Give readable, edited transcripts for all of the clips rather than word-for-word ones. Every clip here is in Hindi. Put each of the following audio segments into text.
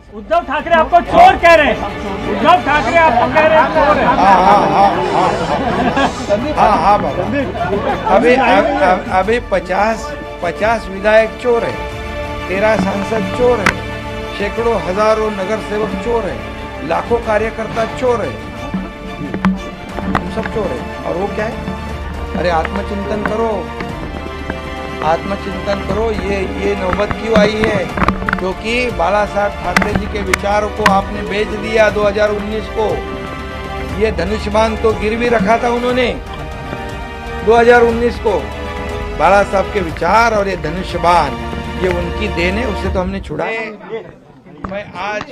उद्धव ठाकरे आपको चोर कह रहे हैं। उद्धव ठाकरे आपको कह रहे हैं चोर है। हाँ बाबा, अभी 50 विधायक चोर है, 13 सांसद चोर है, सैकड़ों हजारों नगर सेवक चोर है, लाखों कार्यकर्ता चोर है, हम सब चोर है। और वो क्या है? अरे आत्मचिंतन करो, आत्मचिंतन करो। ये नौबत क्यों आई है? क्योंकि बाला साहब ठाकरे जी के विचारों को आपने बेच दिया 2019 को। ये धनुष बाण तो गिरवी रखा था उन्होंने 2019 को। बाला साहब के विचार और ये धनुष बाण, ये उनकी देन है, उससे तो हमने छुड़ा। मैं आज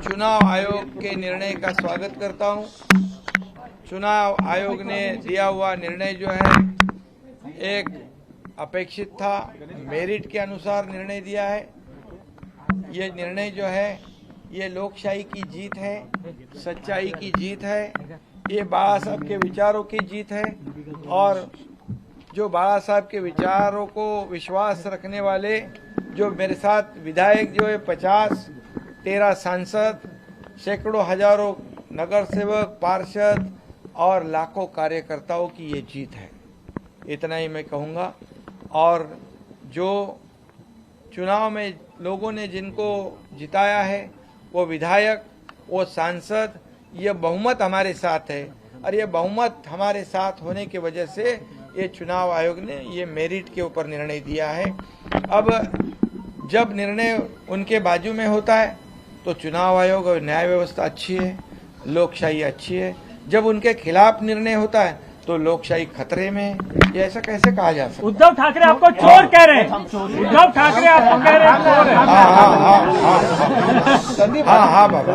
चुनाव आयोग के निर्णय का स्वागत करता हूं। चुनाव आयोग ने दिया हुआ निर्णय जो है एक अपेक्षित था, मेरिट के अनुसार निर्णय दिया है। ये निर्णय जो है ये लोकशाही की जीत है, सच्चाई की जीत है, ये बाला साहब के विचारों की जीत है। और जो बाला साहब के विचारों को विश्वास रखने वाले जो मेरे साथ विधायक जो है 50, 13 सांसद, सैकड़ों हजारों नगर सेवक, पार्षद और लाखों कार्यकर्ताओं की ये जीत है, इतना ही मैं कहूँगा। और जो चुनाव में लोगों ने जिनको जिताया है, वो विधायक, वो सांसद, ये बहुमत हमारे साथ है। और ये बहुमत हमारे साथ होने की वजह से ये चुनाव आयोग ने ये मेरिट के ऊपर निर्णय दिया है। अब जब निर्णय उनके बाजू में होता है तो चुनाव आयोग और न्याय व्यवस्था अच्छी है, लोकशाही अच्छी है। जब उनके खिलाफ निर्णय होता है तो लोकशाही खतरे में है। ये ऐसा कैसे कहा जा सकता? उद्धव ठाकरे आपको चोर कह रहे हैं। उद्धव ठाकरे आपको कह रहे हैं चोर है। हाँ बाबा,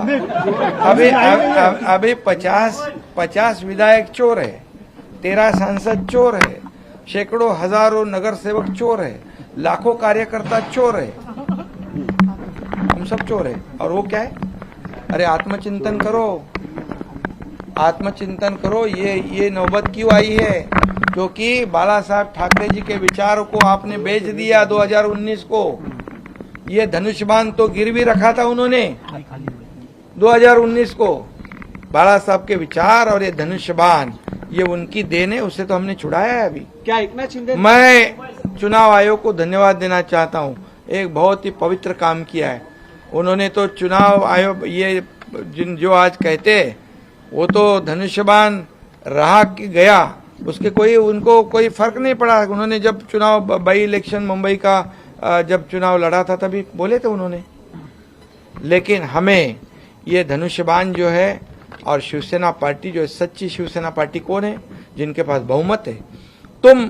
अभी 50 विधायक चोर है, 13 सांसद चोर है, सैकड़ों हजारों नगर सेवक चोर है, लाखों कार्यकर्ता चोर है, हम सब चोर है। और वो क्या है? अरे आत्मचिंतन करो, आत्मचिंतन करो। ये नौबत क्यों आई है? क्योंकि बाला साहब ठाकरे जी के विचारों को आपने बेच दिया 2019 को। ये धनुष बाण तो गिरवी रखा था उन्होंने 2019 को। बाला साहब के विचार और ये धनुष बाण, ये उनकी देन है, उससे तो हमने छुड़ाया है। अभी क्या एकनाथ शिंदे? मैं चुनाव आयोग को धन्यवाद देना चाहता हूँ, एक बहुत ही पवित्र काम किया है उन्होंने। तो चुनाव आयोग ये जो आज कहते हैं वो तो धनुष बाण रहा कि गया, उसके उनको कोई फर्क नहीं पड़ा। उन्होंने जब चुनाव बाई इलेक्शन मुंबई का जब चुनाव लड़ा था तभी बोले थे उन्होंने। लेकिन हमें ये धनुष बाण जो है, और शिवसेना पार्टी जो है, सच्ची शिवसेना पार्टी कौन है? जिनके पास बहुमत है। तुम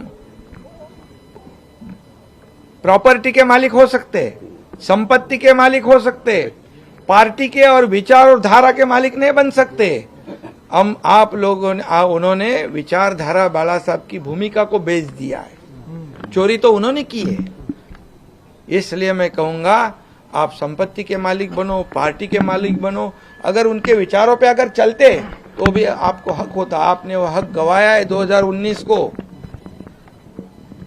प्रॉपर्टी के मालिक हो सकते, संपत्ति के मालिक हो सकते, पार्टी के और विचार और धारा के मालिक नहीं बन सकते। आप लोगों ने उन्होंने विचारधारा बाला साहब की भूमिका को बेच दिया है, चोरी तो उन्होंने की है। इसलिए मैं कहूंगा आप संपत्ति के मालिक बनो, पार्टी के मालिक बनो। अगर उनके विचारों पे अगर चलते तो भी आपको हक होता। आपने वो हक गवाया है 2019 को,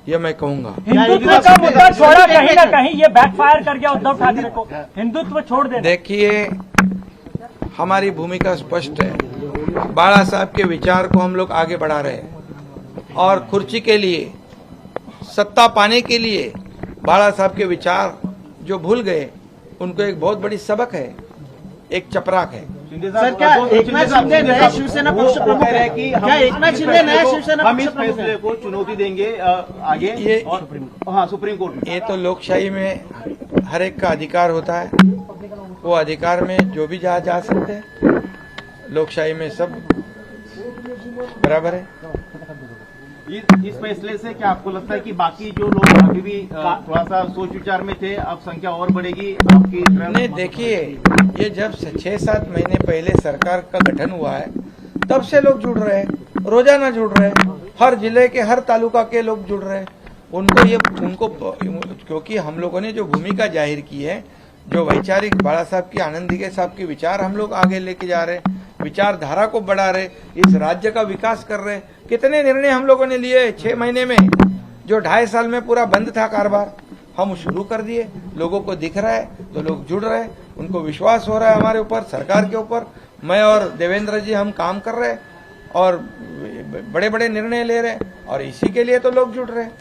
ये मैं कहूंगा। हिंदुत्व का मुद्दा छोड़ा, कहीं ना कहीं ये बैकफायर कर गया उद्धव ठाकरे को। हिंदुत्व छोड़ दे। देखिए, हमारी भूमिका स्पष्ट है। बाला साहब के विचार को हम लोग आगे बढ़ा रहे हैं और कुर्सी के लिए, सत्ता पाने के लिए बाला साहब के विचार जो भूल गए, उनको एक बहुत बड़ी सबक है, एक चपराक है। सर, क्या एकनाथ शिंदे नए शिवसेना पक्ष प्रमुख है? क्या एकनाथ शिंदे नए शिवसेना हम इस फैसले को चुनौती देंगे आगे ये हाँ सुप्रीम कोर्ट में। ये तो लोकशाही में हर एक का अधिकार होता है, वो अधिकार में जो भी जा सकते हैं। लोकशाही में सब बराबर है। इस फैसले से क्या आपको लगता है कि बाकी जो लोग अभी भी थोड़ा सा सोच विचार में थे, अब संख्या और बढ़ेगी आपकी? नहीं, देखिए, ये जब 6-7 महीने पहले सरकार का गठन हुआ है तब से लोग जुड़ रहे हैं, रोजाना जुड़ रहे हैं, हर जिले के हर तालुका के लोग जुड़ रहे हैं। उनको क्योंकि हम लोगों ने जो भूमिका जाहिर की है, जो वैचारिक बाला साहब की, आनंद दिघे साहब के विचार हम लोग आगे लेके जा रहे हैं, विचारधारा को बढ़ा रहे, इस राज्य का विकास कर रहे। कितने निर्णय हम लोगों ने लिए 6 महीने में, जो 2.5 साल में पूरा बंद था कारोबार, हम शुरू कर दिए। लोगों को दिख रहा है तो लोग जुड़ रहे हैं। उनको विश्वास हो रहा है हमारे ऊपर, सरकार के ऊपर। मैं और देवेंद्र जी हम काम कर रहे हैं और बड़े बड़े निर्णय ले रहे हैं, और इसी के लिए तो लोग जुड़ रहे हैं।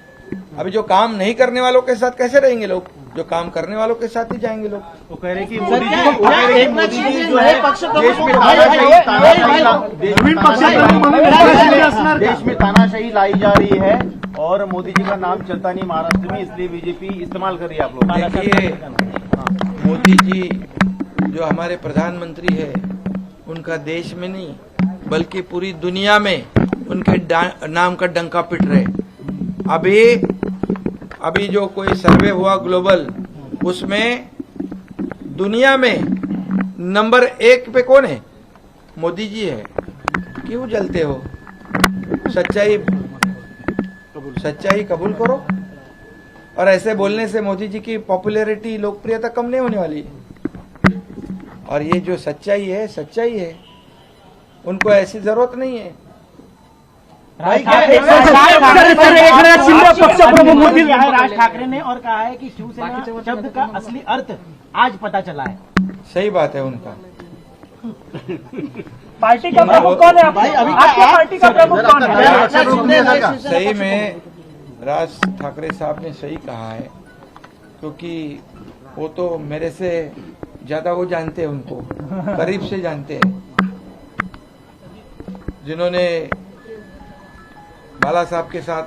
अभी जो काम नहीं करने वालों के साथ कैसे रहेंगे लोग? जो काम करने वालों के साथ ही जाएंगे लोग। वो कह रहे कि सर, मोदी क्या जी, वो कह रहे कि एकनाथ मोदी जी शिंदे जो है पक्ष प्रमुख देश में को- देश में तानाशाही लाई जा रही है और मोदी जी का नाम चलता नहीं महाराष्ट्र में, इसलिए बीजेपी इस्तेमाल कर रही है आप लोग। देखिए, मोदी जी जो हमारे प्रधानमंत्री है, उनका देश में नहीं बल्कि पूरी दुनिया में उनके नाम का डंका पिट रहे। अभी जो कोई सर्वे हुआ ग्लोबल, उसमें दुनिया में नंबर 1 पे कौन है? मोदी जी है। क्यों जलते हो? सच्चाई कबूल करो। और ऐसे बोलने से मोदी जी की पॉपुलैरिटी, लोकप्रियता कम नहीं होने वाली। और ये जो सच्चाई है, उनको ऐसी जरूरत नहीं है। एकनाथ शिंदे पक्ष प्रमुख मोदी राज ठाकरे ने और कहा है कि शिवसेना शब्द का असली अर्थ आज पता चला है। सही बात है उनका। पार्टी का प्रमुख कौन है? आपकी पार्टी का प्रमुख कौन है? सही में राज ठाकरे साहब ने सही कहा है, क्योंकि वो तो मेरे से ज्यादा वो जानते हैं, उनको करीब से जानते हैं। जिन्होंने बाला साहब के साथ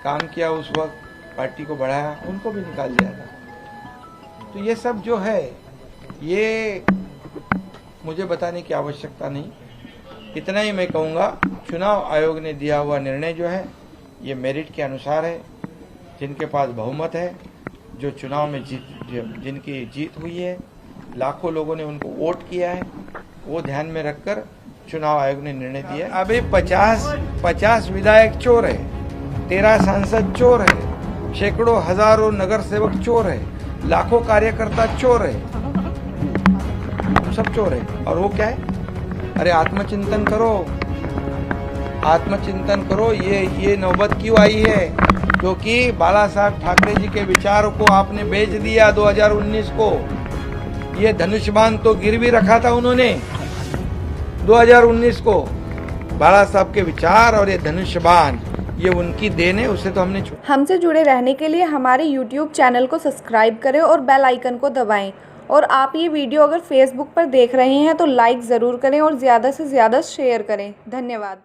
काम किया, उस वक्त पार्टी को बढ़ाया, उनको भी निकाल दिया था। तो ये सब जो है, ये मुझे बताने की आवश्यकता नहीं। इतना ही मैं कहूँगा, चुनाव आयोग ने दिया हुआ निर्णय जो है, ये मेरिट के अनुसार है। जिनके पास बहुमत है, जो चुनाव में जिनकी जीत हुई है, लाखों लोगों ने उनको वोट किया है, वो ध्यान में रखकर चुनाव आयोग ने निर्णय दिया। अभी 50 विधायक चोर है, 13 सांसद चोर है, सैकड़ों हजारों नगर सेवक चोर है, लाखों कार्यकर्ता चोर है, सब चोर है। और वो क्या है? अरे आत्मचिंतन करो। ये नौबत क्यों आई है? क्योंकि बाला साहब ठाकरे जी के विचारों को आपने बेच दिया 2019 को। ये धनुष्यबाण तो गिरवी रखा था उन्होंने 2019 को। बाला साहब के विचार और ये धनुष्यबाण, ये उनकी देन है, उसे तो हमने हमसे जुड़े रहने के लिए हमारे YouTube चैनल को सब्सक्राइब करें और बेल आइकन को दबाएं। और आप ये वीडियो अगर Facebook पर देख रहे हैं तो लाइक ज़रूर करें और ज़्यादा से ज़्यादा शेयर करें। धन्यवाद।